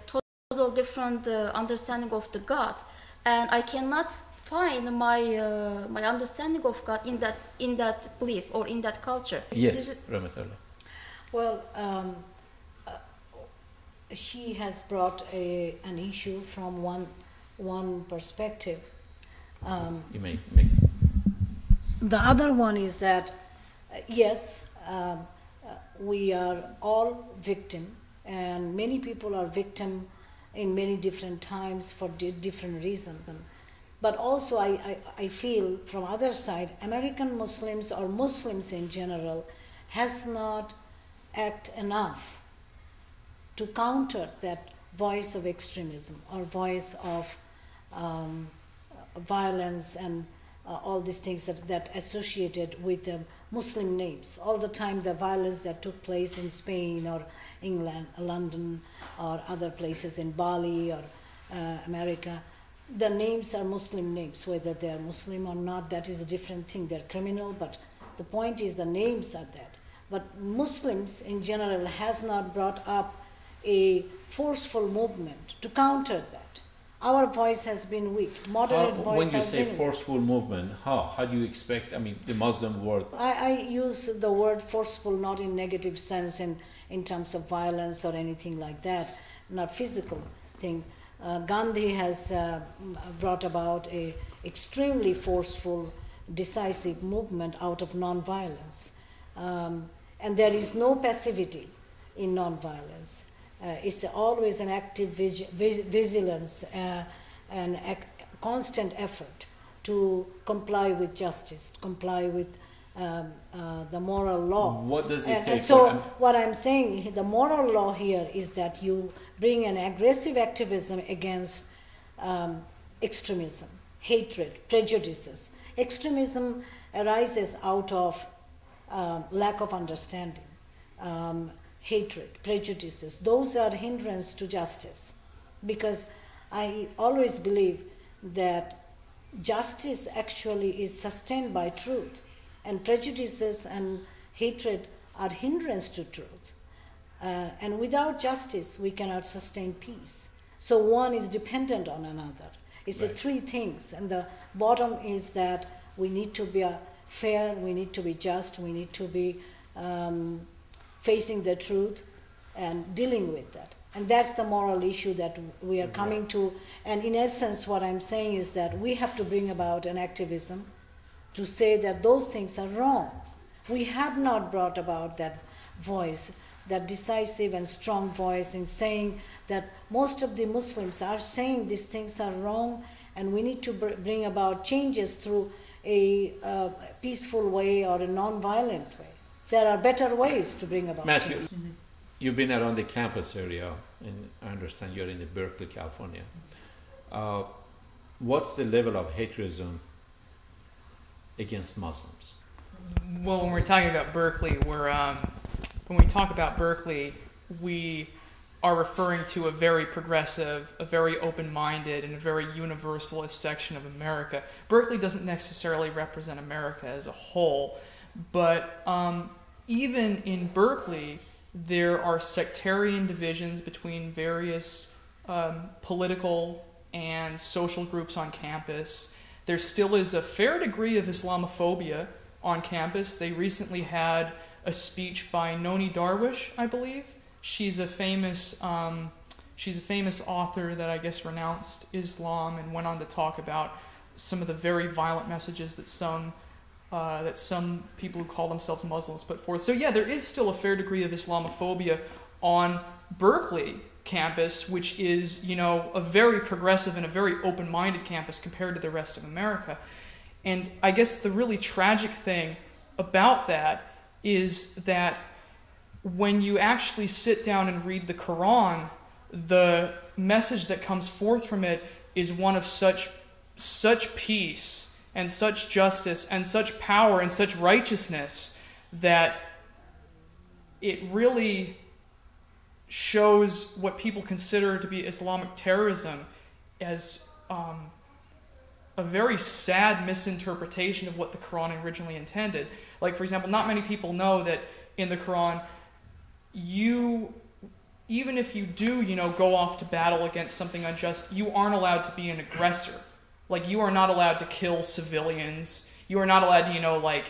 total different understanding of the God, and I cannot find my my understanding of God in that belief or in that culture. Yes, Ramatullah. Well, she has brought an issue from one perspective. You may make. The other one is that yes, we are all victim, and many people are victim in many different times for different reasons. But also I feel from other side, American Muslims or Muslims in general has not acted enough to counter that voice of extremism or voice of violence and all these things that associated with the Muslim names. All the time the violence that took place in Spain or England, London or other places in Bali or America, the names are Muslim names. Whether they are Muslim or not, that is a different thing. They're criminal, but the point is the names are that. But Muslims in general has not brought up a forceful movement to counter that. Our voice has been weak. Moderate voice has been weak. When you say forceful movement, how do you expect, I mean, the Muslim world? I use the word forceful not in negative sense in terms of violence or anything like that, not physical thing. Gandhi has brought about a extremely forceful, decisive movement out of non-violence. And there is no passivity in non-violence. It's always an active vigilance and a constant effort to comply with justice, comply with the moral law. What does it take? And so what I'm saying, the moral law here is that you bring an aggressive activism against extremism, hatred, prejudices. Extremism arises out of lack of understanding. Hatred, prejudices, those are hindrance to justice, because I always believe that justice actually is sustained by truth, and prejudices and hatred are hindrance to truth. And without justice, we cannot sustain peace. So one is dependent on another. It's the three things, and the bottom is that we need to be fair, we need to be just, we need to be facing the truth and dealing with that. And that's the moral issue that we are coming to. And in essence, what I'm saying is that we have to bring about an activism to say that those things are wrong. We have not brought about that voice, that decisive and strong voice in saying that most of the Muslims are saying these things are wrong, and we need to bring about changes through a peaceful way or a non-violent way. There are better ways to bring about Matthew, change. You've been around the campus area, and I understand you're in Berkeley, California. What's the level of haterism against Muslims? Well, when we're talking about Berkeley, when we talk about Berkeley, we are referring to a very progressive, a very open-minded, and a very universalist section of America. Berkeley doesn't necessarily represent America as a whole, but even in Berkeley, there are sectarian divisions between various political and social groups on campus. There still is a fair degree of Islamophobia on campus. They recently had a speech by Noni Darwish, I believe. She's a famous author that I guess renounced Islam and went on to talk about some of the very violent messages that some people who call themselves Muslims put forth. So yeah, there is still a fair degree of Islamophobia on Berkeley campus, which is, you know, a very progressive and a very open-minded campus compared to the rest of America. And I guess the really tragic thing about that is that when you actually sit down and read the Quran, the message that comes forth from it is one of such peace and such justice and such power and such righteousness that it really shows what people consider to be Islamic terrorism as a very sad misinterpretation of what the Quran originally intended. Like, for example, not many people know that in the Quran, you even if you do, go off to battle against something unjust, you aren't allowed to be an aggressor. Like, you are not allowed to kill civilians. You are not allowed to,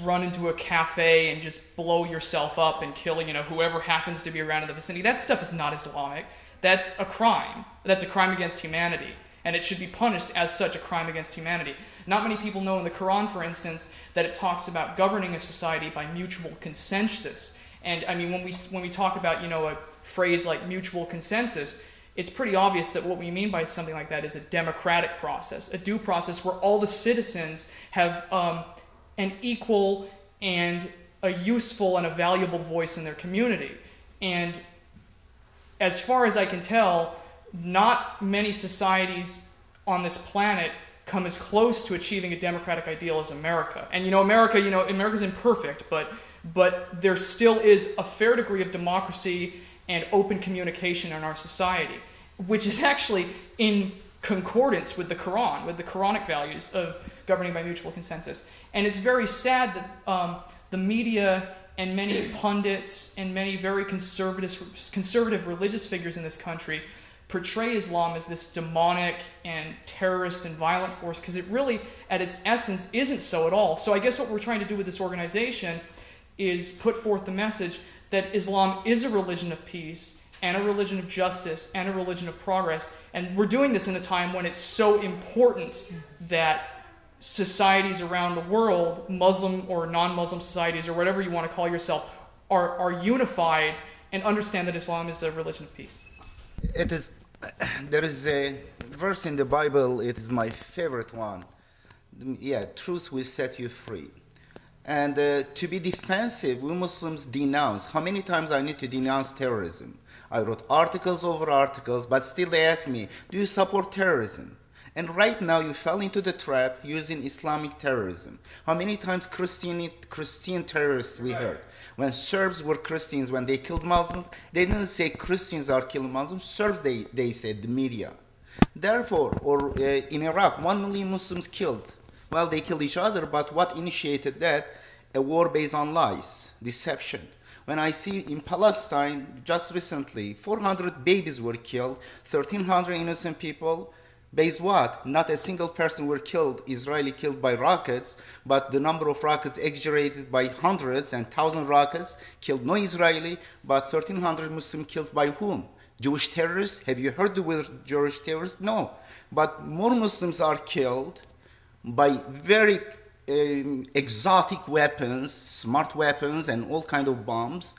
run into a cafe and just blow yourself up and kill, whoever happens to be around in the vicinity. That stuff is not Islamic. That's a crime. That's a crime against humanity. And it should be punished as such, a crime against humanity. Not many people know in the Quran, for instance, that it talks about governing a society by mutual consensus. And I mean, when we talk about, a phrase like mutual consensus, it's pretty obvious that what we mean by something like that is a democratic process, a due process where all the citizens have an equal and a useful and a valuable voice in their community. And as far as I can tell, not many societies on this planet come as close to achieving a democratic ideal as America. And America's imperfect, but there still is a fair degree of democracy and open communication in our society, which is actually in concordance with the Quran, with the Quranic values of governing by mutual consensus. And it's very sad that the media and many pundits and many very conservative religious figures in this country portray Islam as this demonic and terrorist and violent force, because it really, at its essence, isn't so at all. So I guess what we're trying to do with this organization is put forth the message that Islam is a religion of peace and a religion of justice and a religion of progress. And we're doing this in a time when it's so important that societies around the world, Muslim or non-Muslim societies or whatever you want to call yourself, are unified and understand that Islam is a religion of peace. There is a verse in the Bible, it is my favorite one. Yeah, truth will set you free. And to be defensive, we Muslims denounce. How many times I need to denounce terrorism? I wrote articles over articles, but still they ask me, do you support terrorism? And right now you fell into the trap using Islamic terrorism. How many times Christian terrorists we heard? When Serbs were Christians, when they killed Muslims, they didn't say Christians are killing Muslims. Serbs, they said, the media. Therefore, in Iraq, 1 million Muslims killed. Well, they killed each other, but what initiated that? A war based on lies, deception. When I see in Palestine, just recently, 400 babies were killed, 1,300 innocent people. Based what? Not a single person were killed, Israeli killed by rockets, but the number of rockets exaggerated by hundreds and 1,000 rockets killed no Israeli, but 1,300 Muslim killed by whom? Jewish terrorists? Have you heard the word Jewish terrorists? No. But more Muslims are killed by very exotic weapons, smart weapons, and all kind of bombs.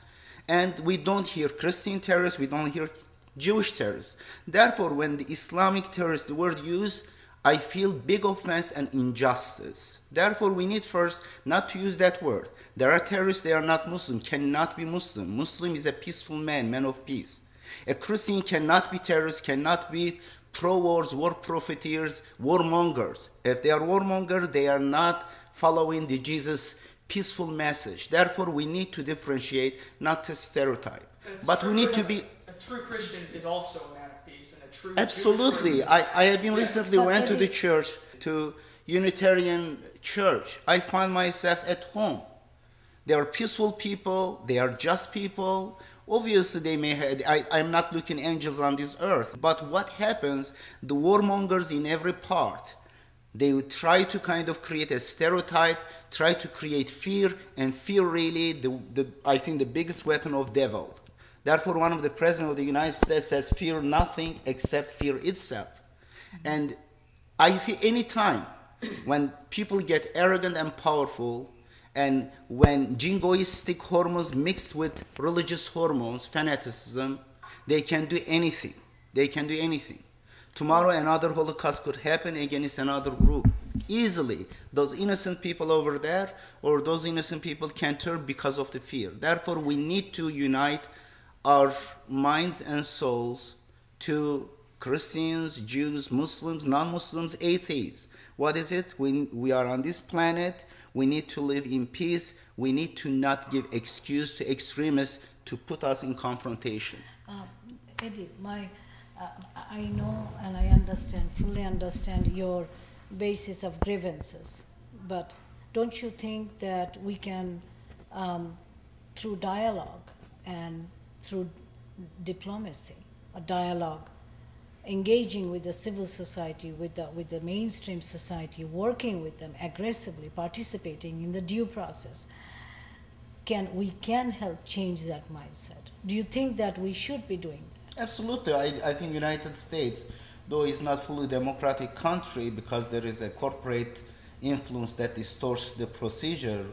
And we don't hear Christian terrorists, we don't hear Jewish terrorists. Therefore, when the Islamic terrorist, the word used, I feel big offense and injustice. Therefore, we need first not to use that word. There are terrorists, they are not Muslim, cannot be Muslim. Muslim is a peaceful man of peace. A Christian cannot be terrorist, cannot be pro-wars, war profiteers, warmongers. If they are warmongers, they are not following the Jesus peaceful message. Therefore, we need to differentiate, not to stereotype. But we need to be... A true Christian is also a man of peace, and a true... Absolutely. I have been recently went to the church, to Unitarian church. I find myself at home. They are peaceful people, they are just people. Obviously, they may have, I'm not looking angels on this earth, but what happens, the warmongers in every part, they would try to kind of create a stereotype, try to create fear, and fear really, I think, the biggest weapon of devil. Therefore, one of the presidents of the United States says, fear nothing except fear itself. And I feel any time when people get arrogant and powerful, and when jingoistic hormones mixed with religious hormones, fanaticism, they can do anything. They can do anything. Tomorrow another Holocaust could happen against another group. Easily. Those innocent people over there, or those innocent people can turn because of the fear. Therefore, we need to unite our minds and souls to Christians, Jews, Muslims, non-Muslims, atheists. What is it? We are on this planet. We need to live in peace. We need to not give excuse to extremists to put us in confrontation. Edip, I know and I understand, fully understand your basis of grievances, but don't you think that we can, through dialogue and through diplomacy, a dialogue, engaging with the civil society, with the mainstream society, working with them aggressively, participating in the due process, we can help change that mindset. Do you think that we should be doing that? Absolutely. I think United States, though it's not fully democratic country because there is a corporate influence that distorts the procedure,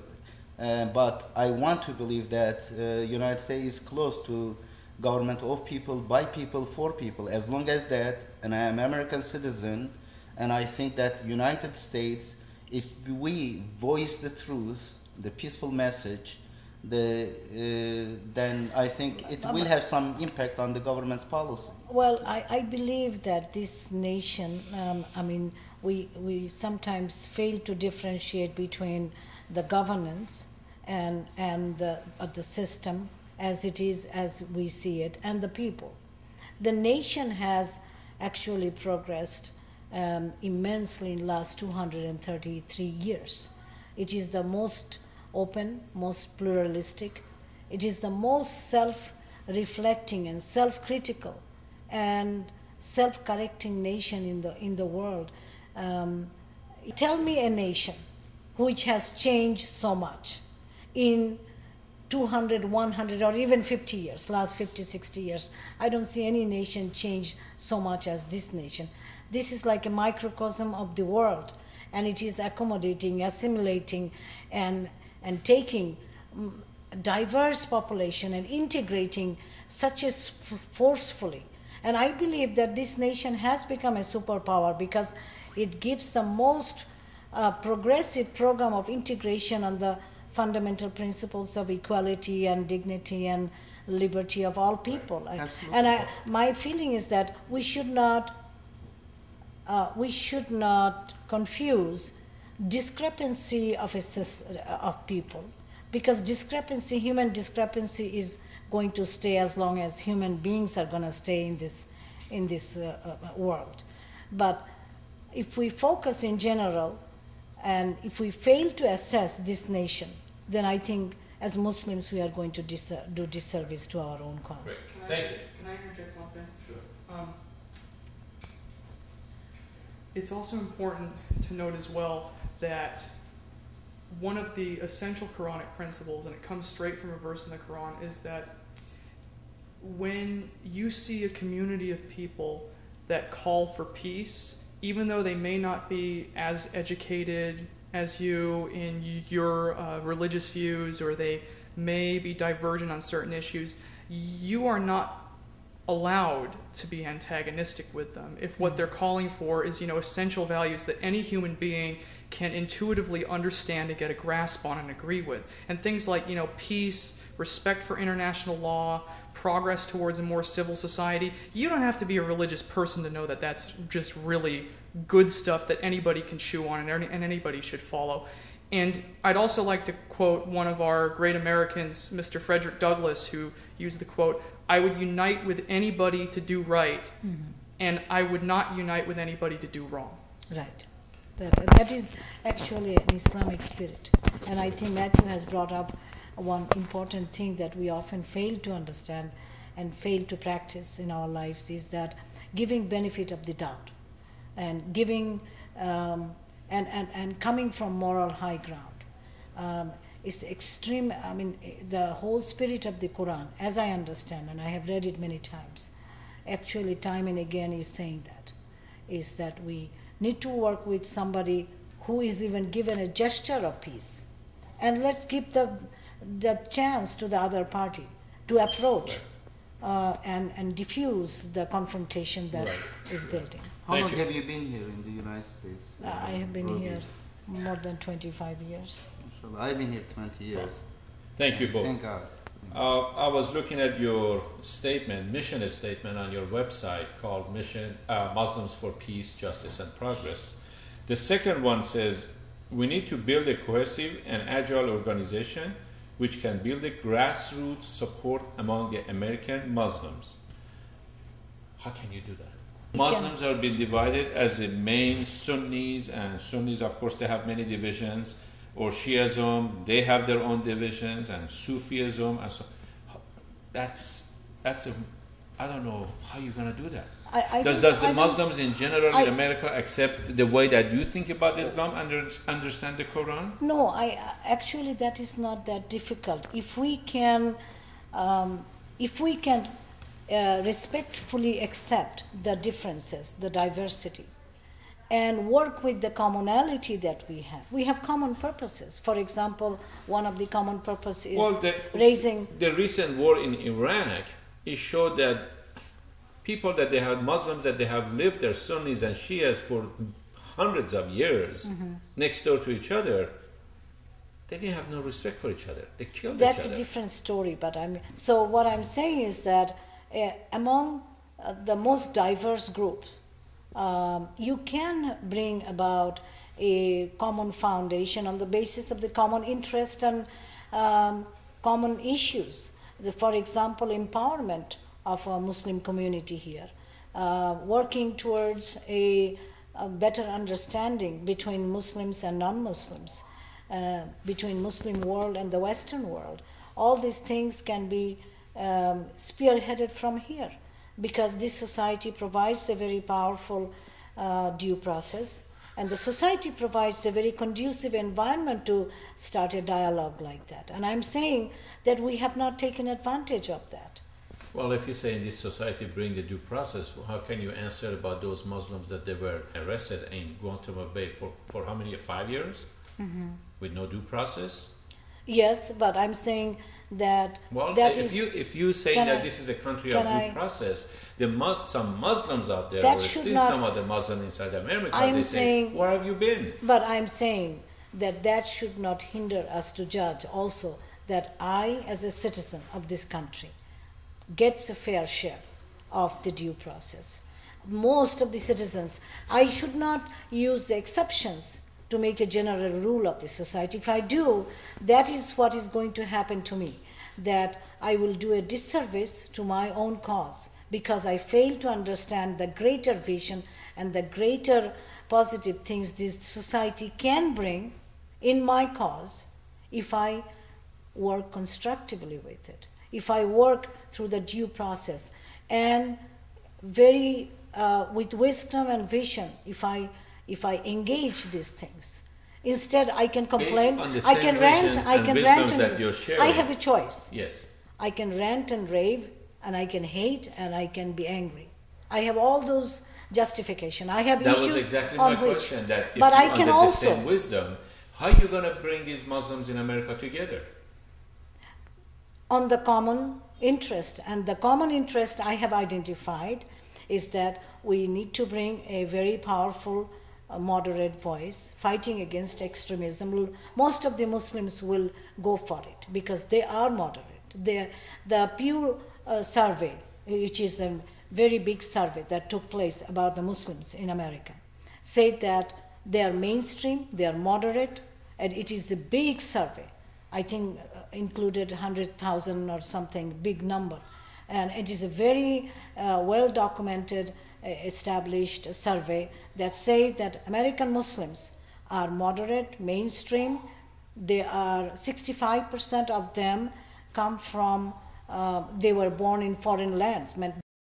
but I want to believe that United States is close to government of people, by people, for people. As long as that, and I am an American citizen, and I think that United States, if we voice the truth, the peaceful message, then I think it will have some impact on the government's policy. Well, I believe that this nation, we sometimes fail to differentiate between the governance and the system as it is, as we see it, and the people. The nation has actually progressed immensely in the last 233 years. It is the most open, most pluralistic. It is the most self-reflecting and self-critical and self-correcting nation in the world. Tell me a nation which has changed so much in 200, 100, or even 50 years, last 50, 60 years. I don't see any nation change so much as this nation. This is like a microcosm of the world, and it is accommodating, assimilating, and taking diverse population and integrating such as forcefully. And I believe that this nation has become a superpower because it gives the most progressive program of integration on the fundamental principles of equality and dignity and liberty of all people. Absolutely. And my feeling is that we should not confuse discrepancy of people, because human discrepancy is going to stay as long as human beings are going to stay in this world. But if we focus in general, and if we fail to assess this nation, then I think as Muslims we are going to do disservice to our own cause. Thank you. Can I interject one thing? Sure. It's also important to note as well that one of the essential Quranic principles, and it comes straight from a verse in the Quran, is that when you see a community of people that call for peace, even though they may not be as educated as you in your religious views, or they may be divergent on certain issues, you are not allowed to be antagonistic with them if what they're calling for is, essential values that any human being can intuitively understand and get a grasp on and agree with. And things like, peace, respect for international law, progress towards a more civil society. You don't have to be a religious person to know that that's just really good stuff that anybody can chew on and anybody should follow. And I'd also like to quote one of our great Americans, Mr. Frederick Douglass, who used the quote, "I would unite with anybody to do right, and I would not unite with anybody to do wrong." Right. That is actually an Islamic spirit. And I think Matthew has brought up one important thing that we often fail to understand and fail to practice in our lives, is that giving benefit of the doubt and giving and coming from moral high ground is extreme. I mean, the whole spirit of the Quran, as I understand, and I have read it many times, actually time and again is saying that we need to work with somebody who is even given a gesture of peace, and let's give the chance to the other party to approach and diffuse the confrontation that is building. How long have you been here in the United States? I have been here more than 25 years. I've been here 20 years. Thank you both. Thank God. I was looking at your mission statement on your website called Muslims for Peace, Justice and Progress. The second one says, we need to build a cohesive and agile organization which can build a grassroots support among the American Muslims. How can you do that? Muslims are being divided as the main Sunnis, and Sunnis, of course, they have many divisions, or Shiism, they have their own divisions, and Sufism. And so that's I don't know how you're going to do that. I Does the Muslims in general in America accept the way that you think about Islam and understand the Quran? No, actually that is not that difficult. If we can respectfully accept the differences, the diversity, and work with the commonality that we have common purposes. For example, one of the common purposes is raising... The recent war in Iraq, it showed that people that they have, Muslims that they have lived, their Sunnis and Shias for hundreds of years next door to each other, they didn't have no respect for each other. They killed each other. That's a different story, but so what I'm saying is that among the most diverse groups, you can bring about a common foundation on the basis of the common interest and common issues. For example, empowerment of a Muslim community here, working towards a better understanding between Muslims and non-Muslims, between Muslim world and the Western world. All these things can be spearheaded from here, because this society provides a very powerful due process, and the society provides a very conducive environment to start a dialogue like that. And I'm saying that we have not taken advantage of that. Well, if you say in this society bring the due process, how can you answer about those Muslims that they were arrested in Guantanamo Bay for how many, 5 years? With no due process? Yes, but I'm saying that... Well, that if you say that this is a country of due process, some Muslims out there, or at least some of the Muslims inside America, they say, where have you been? But I'm saying that should not hinder us to judge also that I, as a citizen of this country, gets a fair share of the due process. Most of the citizens, I should not use the exceptions to make a general rule of the society. If I do, that is what is going to happen to me, that I will do a disservice to my own cause, because I fail to understand the greater vision and the greater positive things this society can bring in my cause if I work constructively with it, if I work through the due process, and very with wisdom and vision, if I engage these things. Instead, I can complain, I can rant, I have a choice. Yes. I can rant and rave, and I can hate, and I can be angry. I have all those justification. I have issues on which. That was exactly my question. That if but you I can under also, the same wisdom, how are you going to bring these Muslims in America together? On the common interest, and the common interest I have identified is that we need to bring a very powerful moderate voice fighting against extremism. Most of the Muslims will go for it because they are moderate. The Pew survey, which is a very big survey that took place about the Muslims in America, said that they are mainstream, they are moderate, and it is a big survey. I think included 100,000 or something, big number. And it is a very well-documented, established survey that says that American Muslims are moderate, mainstream. They are 65% of them come from, they were born in foreign lands,